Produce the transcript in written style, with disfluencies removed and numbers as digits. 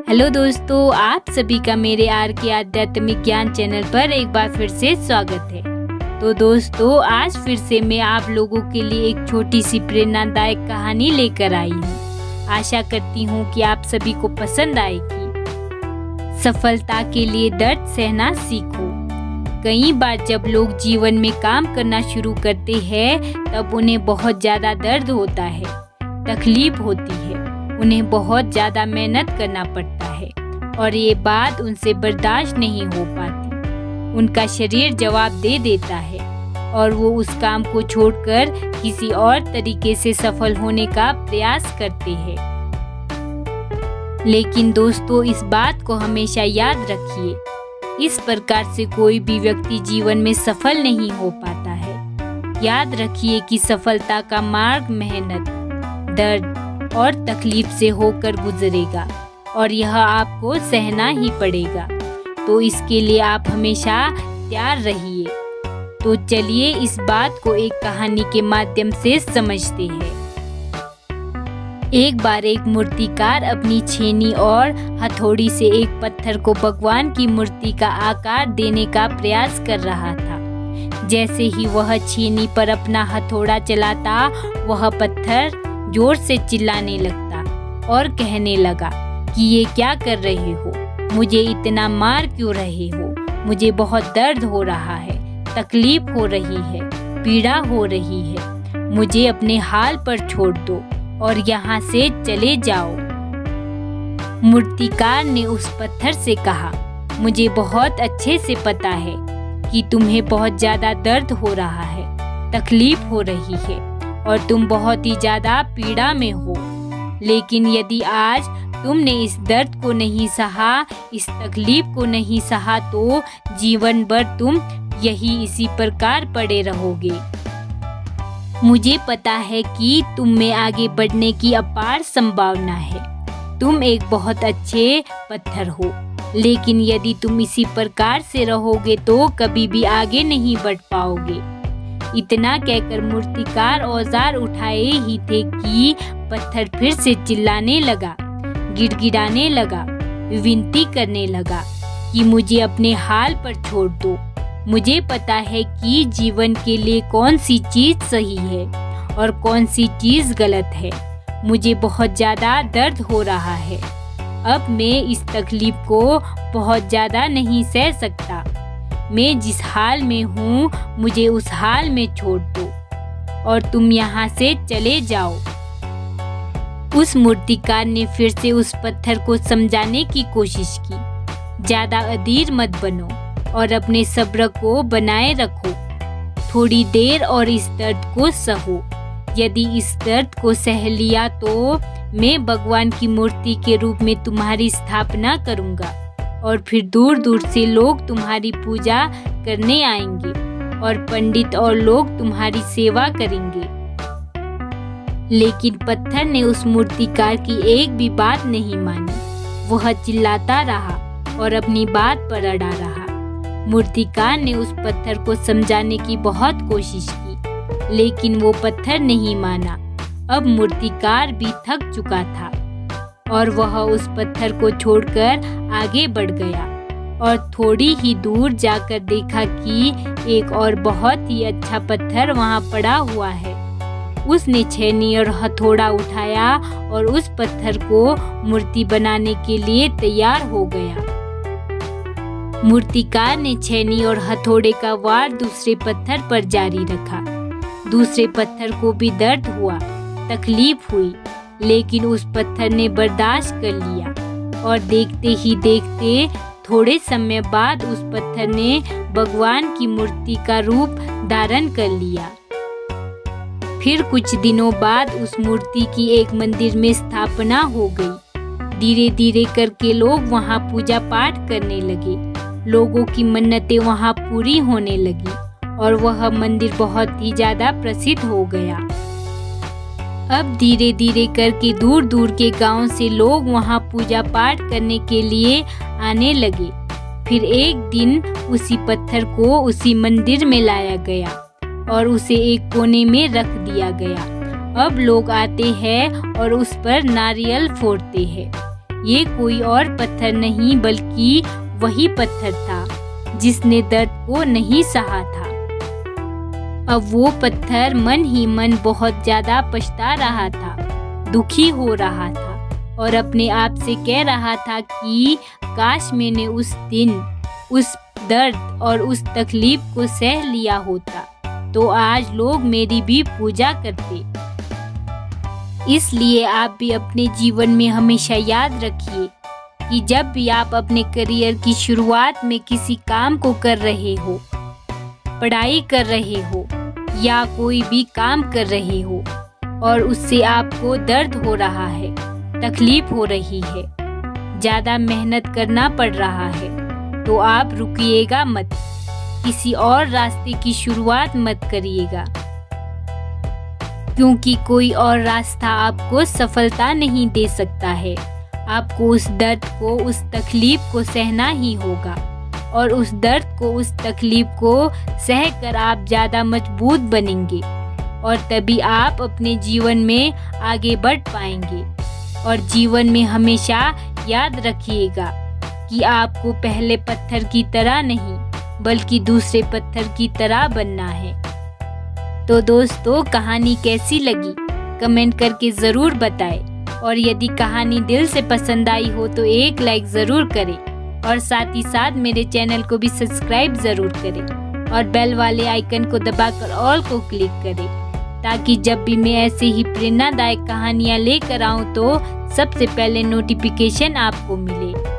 Hello दोस्तों, आप सभी का मेरे आर के आध्यात्मिक ज्ञान चैनल पर एक बार फिर से स्वागत है। तो दोस्तों, आज फिर से मैं आप लोगों के लिए एक छोटी सी प्रेरणादायक कहानी लेकर आई हूँ। आशा करती हूँ कि आप सभी को पसंद आएगी। सफलता के लिए दर्द सहना सीखो। कई बार जब लोग जीवन में काम करना शुरू करते हैं तब उन्हें बहुत ज़्यादा दर्द होता है, तकलीफ होती है, उन्हें बहुत ज़्यादा मेहनत करना पड़ता है और ये बात उनसे बर्दाश्त नहीं हो पाती। उनका शरीर जवाब दे देता है और वो उस काम को छोड़कर किसी और तरीके से सफल होने का प्रयास करते हैं। लेकिन दोस्तों, इस बात को हमेशा याद रखिए, इस प्रकार से कोई भी व्यक्ति जीवन में सफल नहीं हो पाता है। याद रखिए कि सफलता का मार्ग मेहनत, दर्द और तकलीफ से होकर गुजरेगा और यह आपको सहना ही पड़ेगा। तो इसके लिए आप हमेशा तैयार रहिए। तो चलिए इस बात को एक कहानी के माध्यम से समझते हैं। एक बार एक मूर्तिकार अपनी छेनी और हथौड़ी से एक पत्थर को भगवान की मूर्ति का आकार देने का प्रयास कर रहा था। जैसे ही वह छेनी पर अपना हथौड़ा चलाता, वह पत्थर जोर से चिल्लाने लगता और कहने लगा कि ये क्या कर रहे हो, मुझे इतना मार क्यों रहे हो, मुझे बहुत दर्द हो रहा है, तकलीफ हो रही है, पीड़ा हो रही है, मुझे अपने हाल पर छोड़ दो और यहाँ से चले जाओ। मूर्तिकार ने उस पत्थर से कहा, मुझे बहुत अच्छे से पता है कि तुम्हें बहुत ज़्यादा दर्द हो रहा है, तकलीफ हो रही है और तुम बहुत ही ज़्यादा पीड़ा में हो। लेकिन यदि आज तुमने इस दर्द को नहीं सहा, इस तकलीफ को नहीं सहा, तो जीवन भर तुम इसी प्रकार पड़े रहोगे। मुझे पता है कि तुम में आगे बढ़ने की अपार संभावना है। तुम एक बहुत अच्छे पत्थर हो, लेकिन यदि तुम इसी प्रकार से रहोगे तो कभी भी आगे नहीं बढ़ पाओगे। इतना कहकर मूर्तिकार औजार उठाए ही थे कि पत्थर फिर से चिल्लाने लगा, गिड़गिड़ाने लगा, विनती करने लगा कि मुझे अपने हाल पर छोड़ दो। मुझे पता है कि जीवन के लिए कौन सी चीज़ सही है और कौन सी चीज़ गलत है। मुझे बहुत ज़्यादा दर्द हो रहा है। अब मैं इस तकलीफ को बहुत ज़्यादा नहीं सह सकता। मैं जिस हाल में हूँ, मुझे उस हाल में छोड़ दो और तुम यहाँ से चले जाओ। उस मूर्तिकार ने फिर से उस पत्थर को समझाने की कोशिश की। ज़्यादा अधीर मत बनो और अपने सब्र को बनाए रखो। थोड़ी देर और इस दर्द को सहो। यदि इस दर्द को सह लिया तो मैं भगवान की मूर्ति के रूप में तुम्हारी स्थापना करूँगा और फिर दूर दूर से लोग तुम्हारी पूजा करने आएंगे और पंडित और लोग तुम्हारी सेवा करेंगे। लेकिन पत्थर ने उस मूर्तिकार की एक भी बात नहीं मानी। वह चिल्लाता रहा और अपनी बात पर अड़ा रहा। मूर्तिकार ने उस पत्थर को समझाने की बहुत कोशिश की, लेकिन वो पत्थर नहीं माना। अब मूर्तिकार भी थक चुका था और वह उस पत्थर को छोड़कर आगे बढ़ गया और थोड़ी ही दूर जाकर देखा कि एक और बहुत ही अच्छा पत्थर वहां पड़ा हुआ है। उसने छेनी और हथौड़ा उठाया और उस पत्थर को मूर्ति बनाने के लिए तैयार हो गया। मूर्तिकार ने छेनी और हथौड़े का वार दूसरे पत्थर पर जारी रखा। दूसरे पत्थर को भी दर्द हुआ, तकलीफ हुई, लेकिन उस पत्थर ने बर्दाश्त कर लिया और देखते ही देखते थोड़े समय बाद उस पत्थर ने भगवान की मूर्ति का रूप धारण कर लिया। फिर कुछ दिनों बाद उस मूर्ति की एक मंदिर में स्थापना हो गई। धीरे धीरे करके लोग वहां पूजा पाठ करने लगे। लोगों की मन्नतें वहां पूरी होने लगी और वह मंदिर बहुत ही ज्यादा प्रसिद्ध हो गया। अब धीरे धीरे करके दूर दूर के गांव से लोग वहां पूजा पाठ करने के लिए आने लगे। फिर एक दिन उसी पत्थर को उसी मंदिर में लाया गया और उसे एक कोने में रख दिया गया। अब लोग आते हैं और उस पर नारियल फोड़ते हैं। ये कोई और पत्थर नहीं बल्कि वही पत्थर था जिसने दर्द को नहीं सहा था। अब वो पत्थर मन ही मन बहुत ज्यादा पछता रहा था, दुखी हो रहा था और अपने आप से कह रहा था कि काश मैंने उस दिन उस दर्द और उस तकलीफ को सह लिया होता तो आज लोग मेरी भी पूजा करते। इसलिए आप भी अपने जीवन में हमेशा याद रखिए कि जब भी आप अपने करियर की शुरुआत में किसी काम को कर रहे हो, पढ़ाई कर रहे हो या कोई भी काम कर रहे हो और उससे आपको दर्द हो रहा है, तकलीफ हो रही है, ज़्यादा मेहनत करना पड़ रहा है, तो आप रुकिएगा मत, किसी और रास्ते की शुरुआत मत करिएगा, क्योंकि कोई और रास्ता आपको सफलता नहीं दे सकता है। आपको उस दर्द को, उस तकलीफ को सहना ही होगा और उस दर्द को, उस तकलीफ को सहकर आप ज़्यादा मजबूत बनेंगे और तभी आप अपने जीवन में आगे बढ़ पाएंगे। और जीवन में हमेशा याद रखिएगा कि आपको पहले पत्थर की तरह नहीं बल्कि दूसरे पत्थर की तरह बनना है। तो दोस्तों, कहानी कैसी लगी कमेंट करके ज़रूर बताएं और यदि कहानी दिल से पसंद आई हो तो एक लाइक ज़रूर करें और साथ ही साथ मेरे चैनल को भी सब्सक्राइब ज़रूर करें और बेल वाले आइकन को दबाकर ऑल को क्लिक करें ताकि जब भी मैं ऐसे ही प्रेरणादायक कहानियाँ लेकर आऊँ तो सबसे पहले नोटिफिकेशन आपको मिले।